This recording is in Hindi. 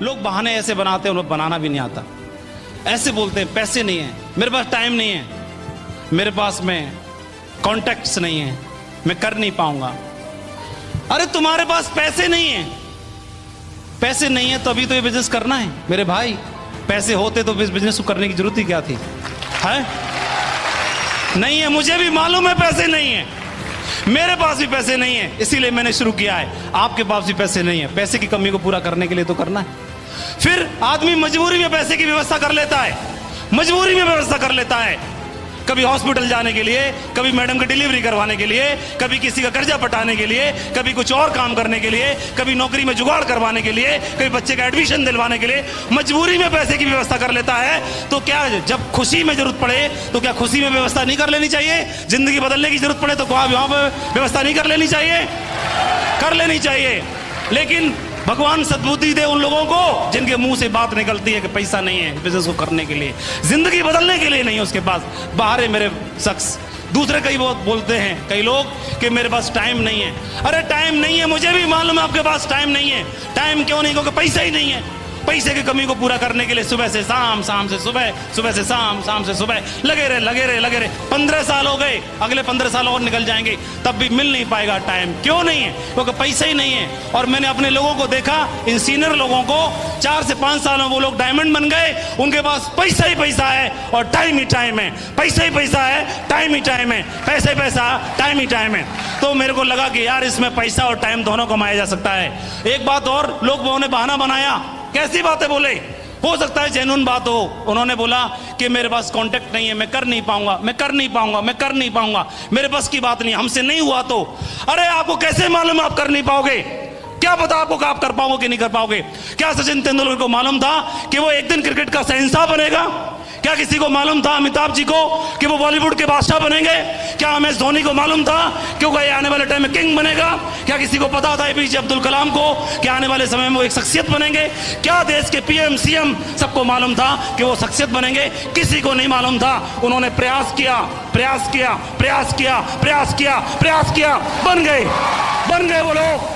लोग बहाने ऐसे बनाते हैं, उन्हें बनाना भी नहीं आता। ऐसे बोलते हैं पैसे नहीं है, मेरे पास टाइम नहीं है, मेरे पास में कॉन्टैक्ट्स नहीं है, मैं कर नहीं पाऊंगा। अरे तुम्हारे पास पैसे नहीं है, पैसे नहीं है तो अभी तो ये बिजनेस करना है मेरे भाई। पैसे होते तो इस बिजनेस को करने की जरूरत ही क्या थी, है? नहीं है, मुझे भी मालूम है पैसे नहीं है, मेरे पास भी पैसे नहीं है, इसीलिए मैंने शुरू किया है। आपके पास भी पैसे नहीं है, पैसे की कमी को पूरा करने के लिए तो करना है। फिर आदमी मजबूरी में पैसे की व्यवस्था कर लेता है, मजबूरी में व्यवस्था कर लेता है, कभी हॉस्पिटल जाने के लिए, कभी मैडम की डिलीवरी करवाने के लिए, कभी किसी का कर्जा पटाने के लिए, कभी कुछ और काम करने के लिए, कभी नौकरी में जुगाड़ करवाने के लिए, कभी बच्चे का एडमिशन दिलवाने के लिए मजबूरी में पैसे की व्यवस्था कर लेता है। तो क्या जब खुशी में जरूरत पड़े तो क्या खुशी में व्यवस्था नहीं कर लेनी चाहिए? जिंदगी बदलने की जरूरत पड़े तो वहां पर व्यवस्था नहीं कर लेनी चाहिए? कर लेनी चाहिए। लेकिन भगवान सद्बुद्धि दे उन लोगों को जिनके मुंह से बात निकलती है कि पैसा नहीं है बिजनेस को करने के लिए, जिंदगी बदलने के लिए नहीं उसके पास। बाहर है मेरे शख्स, दूसरे कई बहुत बोलते हैं कई लोग कि मेरे पास टाइम नहीं है। अरे टाइम नहीं है, मुझे भी मालूम है आपके पास टाइम नहीं है। टाइम क्यों नहीं? क्योंकि पैसा ही नहीं है। पैसे की कमी को पूरा करने के लिए सुबह से शाम, शाम से सुबह, सुबह से शाम, शाम से सुबह लगे रहे 15 साल हो गए, अगले 15 साल और निकल जाएंगे, तब भी मिल नहीं पाएगा टाइम। क्यों नहीं है? क्योंकि पैसा ही नहीं है। और मैंने अपने लोगों को देखा, इन सीनियर लोगों को 4 से 5 सालों में वो लोग डायमंड बन गए। उनके पास पैसा ही पैसा है और टाइम ही टाइम है, पैसा ही पैसा है, टाइम ही टाइम है, पैसा ही पैसा, टाइम ही टाइम है। तो मेरे को लगा कि यार इसमें पैसा और टाइम दोनों कमाया जा सकता है। एक बात और, लोगों ने बहाना बनाया। कैसी बातें बोले? हो सकता है जेन्युइन बात हो। उन्होंने बोला कि मेरे पास कांटेक्ट नहीं है, मैं कर नहीं पाऊंगा, मैं कर नहीं पाऊंगा, मैं कर नहीं पाऊंगा, मेरे बस की बात नहीं, हमसे नहीं हुआ तो। अरे आपको कैसे मालूम आप कर नहीं पाओगे? क्या पता आपको कि आप कर पाओगे कि नहीं कर पाओगे? क्या सचिन तेंदुलकर को मालूम था कि वो एक दिन क्रिकेट का शहंशाह बनेगा? क्या किसी को मालूम था, अमिताभ जी को, कि वो बॉलीवुड के बादशाह बनेंगे? क्या एमएस धोनी को मालूम था कि वो आने वाले टाइम में किंग बनेगा? क्या किसी को पता था एपीजे अब्दुल कलाम को कि आने वाले समय में वो एक शख्सियत बनेंगे? क्या देश के पीएम सीएम सबको मालूम था कि वो शख्सियत बनेंगे? किसी को नहीं मालूम था। उन्होंने प्रयास किया, प्रयास किया, प्रयास किया, प्रयास किया, प्रयास किया, बन गए वो लोग।